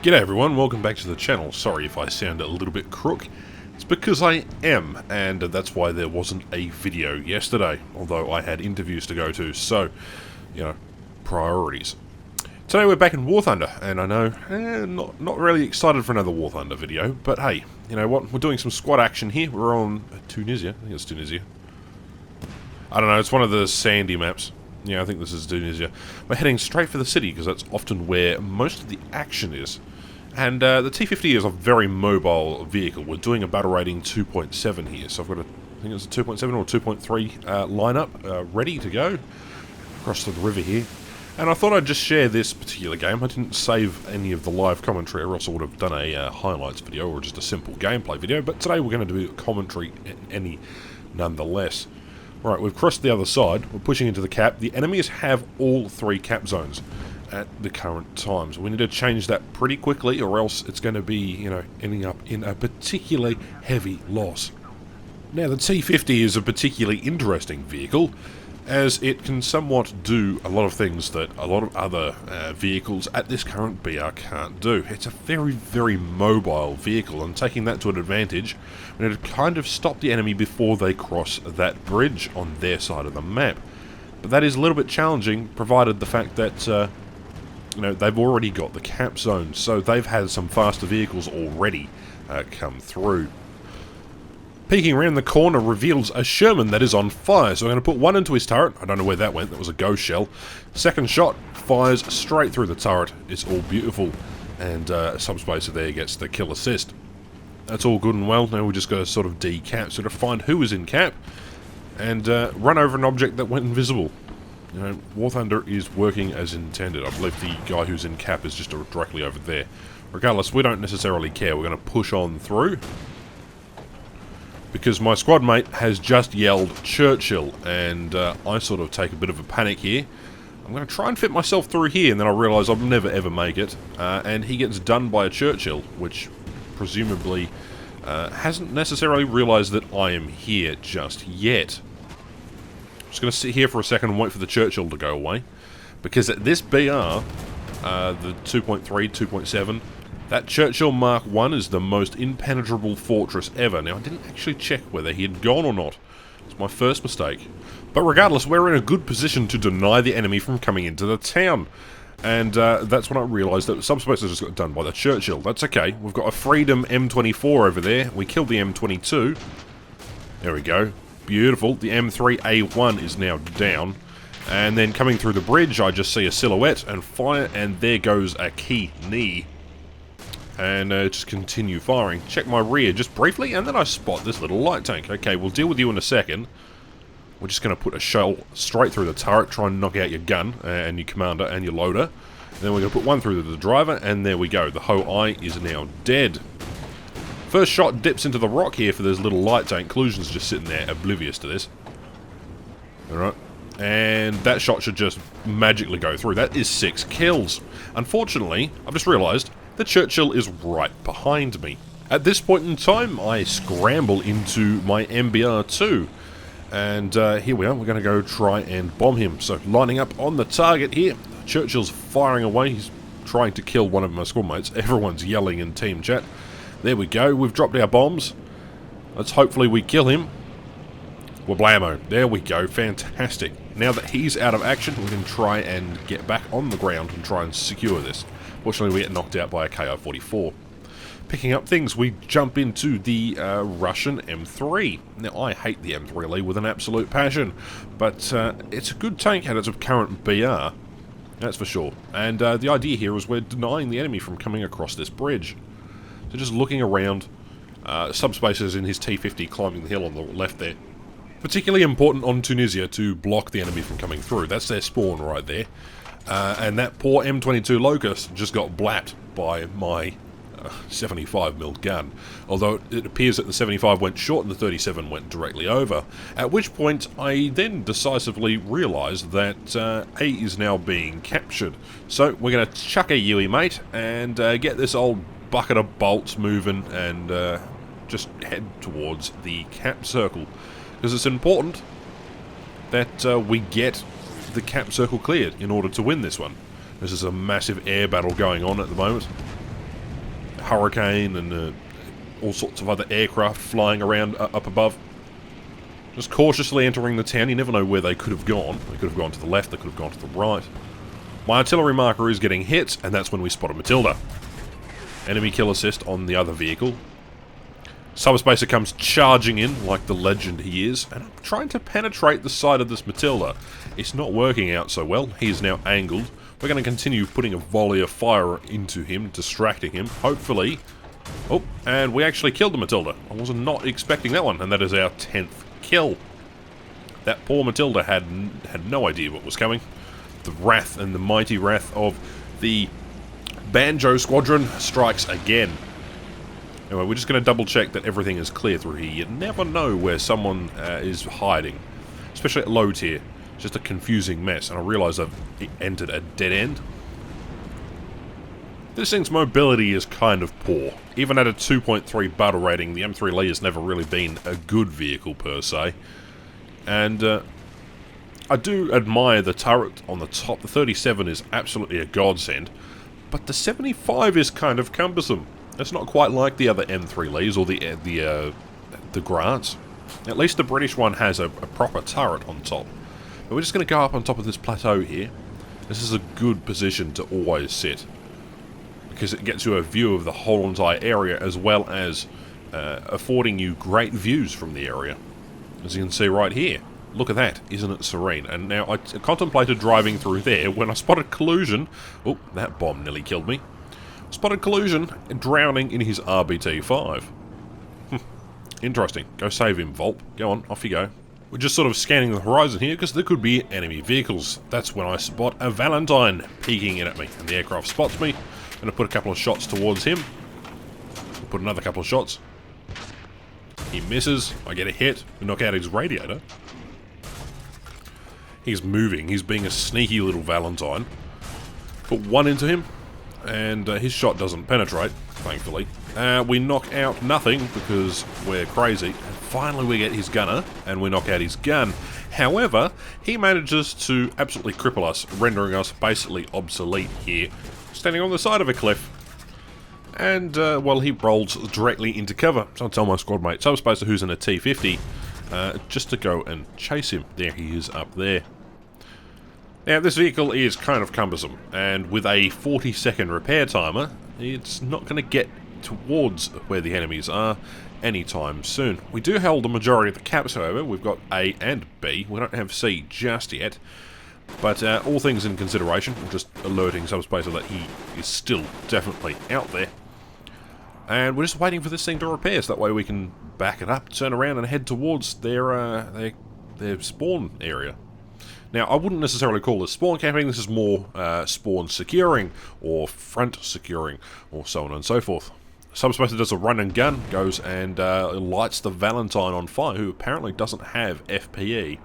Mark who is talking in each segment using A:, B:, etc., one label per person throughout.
A: G'day everyone, welcome back to the channel. Sorry if I sound a little bit crook. It's because I am, and that's why there wasn't a video yesterday, although I had interviews to go to, so, you know, priorities. Today we're back in War Thunder, and I know, not really excited for another War Thunder video, but hey, you know what, we're doing some squad action here. We're on Tunisia, I think it's Tunisia. I don't know, it's one of the sandy maps. Yeah, I think this is Tunisia. We're heading straight for the city, because that's often where most of the action is. And the T50 is a very mobile vehicle. We're doing a battle rating 2.7 here, so I've got a, I think it's a 2.7 or 2.3 lineup ready to go across the river here. And I thought I'd just share this particular game. I didn't save any of the live commentary, or else I would have done a highlights video or just a simple gameplay video, but today we're going to do commentary nonetheless. Right, we've crossed the other side, we're pushing into the cap. The enemies have all three cap zones at the current time, so we need to change that pretty quickly, or else it's going to be, you know, ending up in a particularly heavy loss. Now, the T50 is a particularly interesting vehicle, as it can somewhat do a lot of things that a lot of other vehicles at this current BR can't do. It's a very, very mobile vehicle, and taking that to an advantage, we need to kind of stop the enemy before they cross that bridge on their side of the map. But that is a little bit challenging, provided the fact that you know, they've already got the cap zone, so they've had some faster vehicles already come through. Peeking around the corner reveals a Sherman that is on fire, so I'm going to put one into his turret. I don't know where that went, that was a ghost shell. Second shot fires straight through the turret. It's all beautiful, and Subspacer there gets the kill assist. That's all good and well. Now we just got to sort of decap, so to find who is in cap, and run over an object that went invisible. You know, War Thunder is working as intended. I believe the guy who's in cap is just directly over there. Regardless, we don't necessarily care. We're going to push on through, because my squad mate has just yelled Churchill, and I sort of take a bit of a panic here. I'm going to try and fit myself through here, and then I realise I'll never ever make it, and he gets done by a Churchill, which presumably hasn't necessarily realised that I am here just yet. Just going to sit here for a second and wait for the Churchill to go away, because at this BR, the 2.3, 2.7, that Churchill Mark I is the most impenetrable fortress ever. Now, I didn't actually check whether he had gone or not. It's my first mistake. But regardless, we're in a good position to deny the enemy from coming into the town. And that's when I realised that Subspacer just got done by the Churchill. That's okay. We've got a Freedom M24 over there. We killed the M22. There we go. Beautiful. The M3A1 is now down. And then coming through the bridge, I just see a silhouette and fire, and there goes a key knee. And just continue firing. Check my rear just briefly, and then I spot this little light tank. Okay, we'll deal with you in a second. We're just going to put a shell straight through the turret, try and knock out your gun, and your commander, and your loader. And then we're going to put one through the driver, and there we go. The HOI is now dead. First shot dips into the rock here for this little light tank. Collusion's just sitting there, oblivious to this. Alright. And that shot should just magically go through. That is 6 kills. Unfortunately, I've just realised the Churchill is right behind me. At this point in time, I scramble into my MBR2. And here we are, we're going to go try and bomb him. So, lining up on the target here. Churchill's firing away. He's trying to kill one of my squadmates. Everyone's yelling in team chat. There we go, we've dropped our bombs. Let's hopefully we kill him. Wablammo. There we go, fantastic. Now that he's out of action, we can try and get back on the ground and try and secure this. Fortunately, we get knocked out by a KI-44. Picking up things, we jump into the Russian M3. Now, I hate the M3 Lee with an absolute passion, but it's a good tank at its current BR. That's for sure. And the idea here is we're denying the enemy from coming across this bridge. So just looking around, Subspacer's in his T50 climbing the hill on the left there. Particularly important on Tunisia to block the enemy from coming through. That's their spawn right there. And that poor M22 Locust just got blapped by my 75mm gun. Although it appears that the 75 went short and the 37 went directly over. At which point I then decisively realised that A is now being captured. So we're going to chuck a Yui, mate, and get this old bucket of bolts moving and just head towards the cap circle. Because it's important that we get the cap circle cleared in order to win this one. This is a massive air battle going on at the moment. Hurricane and all sorts of other aircraft flying around up above. Just cautiously entering the town. You never know where they could have gone. They could have gone to the left, they could have gone to the right. My artillery marker is getting hit, and that's when we spot a Matilda. Enemy kill assist on the other vehicle. Subspacer comes charging in like the legend he is, and I'm trying to penetrate the side of this Matilda. It's not working out so well. He is now angled. We're going to continue putting a volley of fire into him, distracting him, hopefully. Oh, and we actually killed the Matilda. I was not expecting that one, and that is our 10th kill. That poor Matilda had no idea what was coming. The wrath and the mighty wrath of the Banjo Squadron strikes again. Anyway, we're just going to double check that everything is clear through here. You never know where someone is hiding, especially at low tier. It's just a confusing mess, and I realise I've entered a dead end. This thing's mobility is kind of poor. Even at a 2.3 battle rating, the M3 Lee has never really been a good vehicle per se. And I do admire the turret on the top. The 37 is absolutely a godsend, but the 75 is kind of cumbersome. It's not quite like the other M3 Lees or the Grants. At least the British one has a proper turret on top. But we're just going to go up on top of this plateau here. This is a good position to always sit, because it gets you a view of the whole entire area, as well as affording you great views from the area. As you can see right here. Look at that, isn't it serene? And now I contemplated driving through there when I spotted Collusion. Oh, that bomb nearly killed me. Spotted Collusion drowning in his RBT-5. Interesting. Go save him, Volp. Go on, off you go. We're just sort of scanning the horizon here because there could be enemy vehicles. That's when I spot a Valentine peeking in at me, and the aircraft spots me. I'm going to put a couple of shots towards him. Put another couple of shots. He misses. I get a hit. We knock out his radiator. He's moving. He's being a sneaky little Valentine. Put one into him, and his shot doesn't penetrate, thankfully. We knock out nothing because we're crazy. And finally we get his gunner, and we knock out his gun. However, he manages to absolutely cripple us, rendering us basically obsolete here, standing on the side of a cliff. And, well, he rolls directly into cover. So I tell my squad mate, Subspacer, who's in a T50, just to go and chase him. There he is up there. Now, this vehicle is kind of cumbersome, and with a 40-second repair timer, it's not going to get towards where the enemies are anytime soon. We do hold the majority of the caps, however. We've got A and B. We don't have C just yet. But all things in consideration, I'm just alerting Subspacer that he is still definitely out there. And we're just waiting for this thing to repair, so that way we can back it up, turn around, and head towards their spawn area. Now, I wouldn't necessarily call this spawn camping. This is more spawn securing, or front securing, or so on and so forth. Subspacer does a run and gun, goes and lights the Valentine on fire, who apparently doesn't have FPE.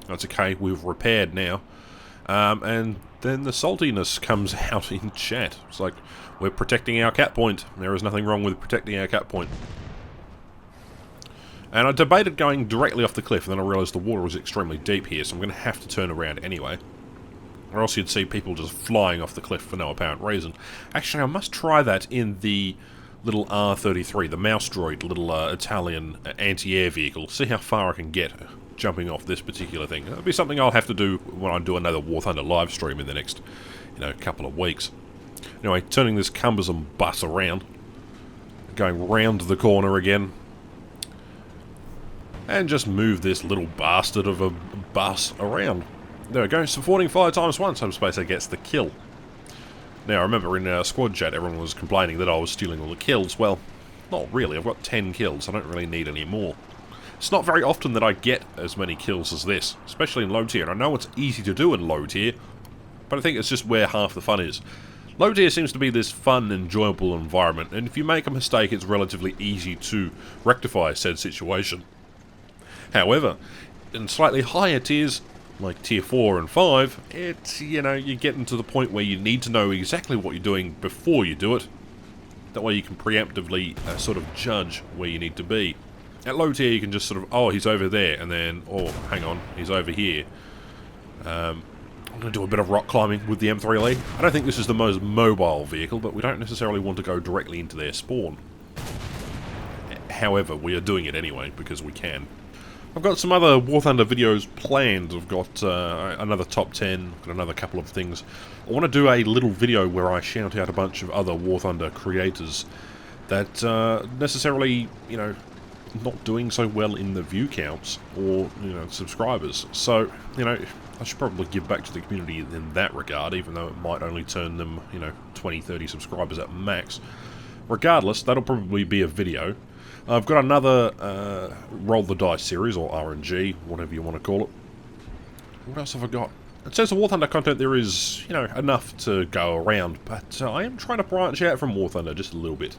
A: That's okay, we've repaired now. And then the saltiness comes out in chat. It's like, we're protecting our cap point. There is nothing wrong with protecting our cap point. And I debated going directly off the cliff, and then I realised the water was extremely deep here, so I'm going to have to turn around anyway. Or else you'd see people just flying off the cliff for no apparent reason. Actually, I must try that in the little R33, the mouse droid, little Italian anti-air vehicle. See how far I can get jumping off this particular thing. That'll be something I'll have to do when I do another warthunder live stream in the next, couple of weeks. Anyway, turning this cumbersome bus around, going round the corner again, and just move this little bastard of a bus around. There we go, supporting fire times 1, Subspacer gets the kill. Now, I remember in our squad chat everyone was complaining that I was stealing all the kills. Well, not really, I've got 10 kills, I don't really need any more. It's not very often that I get as many kills as this, especially in low tier, and I know it's easy to do in low tier, but I think it's just where half the fun is. Low tier seems to be this fun, enjoyable environment, and if you make a mistake, it's relatively easy to rectify said situation. However, in slightly higher tiers, like tier 4 and 5, it's, you get into the point where you need to know exactly what you're doing before you do it. That way you can preemptively sort of judge where you need to be. At low tier you can just sort of, oh, he's over there, and then, oh, hang on, he's over here. I'm going to do a bit of rock climbing with the M3 I don't think this is the most mobile vehicle, but we don't necessarily want to go directly into their spawn. However, we are doing it anyway, because we can. I've got some other War Thunder videos planned. I've got another top 10, got another couple of things. I want to do a little video where I shout out a bunch of other War Thunder creators that necessarily, you know, not doing so well in the view counts or, you know, subscribers. So, you know, I should probably give back to the community in that regard, even though it might only turn them, you know, 20, 30 subscribers at max. Regardless, that'll probably be a video. I've got another Roll the Dice series, or RNG, whatever you want to call it. What else have I got? It says the War Thunder content there is, you know, enough to go around, but I am trying to branch out from War Thunder just a little bit.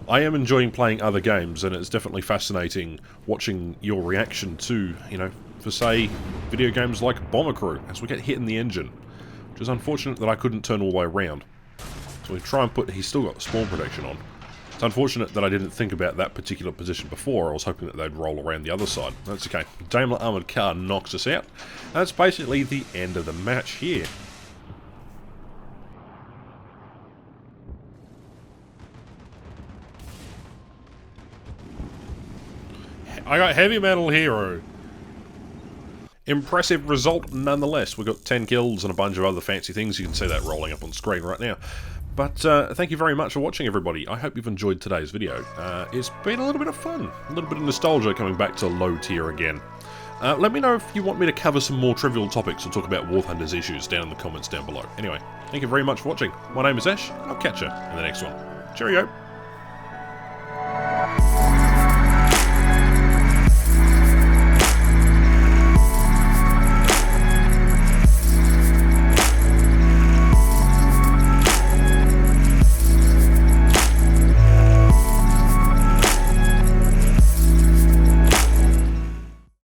A: I am enjoying playing other games, and it's definitely fascinating watching your reaction to, you know, for say, video games like Bomber Crew, as we get hit in the engine, which is unfortunate that I couldn't turn all the way around. So we try and put, he's still got spawn protection on. It's unfortunate that I didn't think about that particular position before. I was hoping that they'd roll around the other side. That's okay. Daimler Armoured Car knocks us out. That's basically the end of the match here. I got Heavy Metal Hero. Impressive result nonetheless. We've got 10 kills and a bunch of other fancy things. You can see that rolling up on screen right now. But thank you very much for watching, everybody. I hope you've enjoyed today's video. It's been a little bit of fun. A little bit of nostalgia coming back to low tier again. Let me know if you want me to cover some more trivial topics or talk about War Thunder's issues down in the comments down below. Anyway, thank you very much for watching. My name is Ash, and I'll catch you in the next one. Cheerio!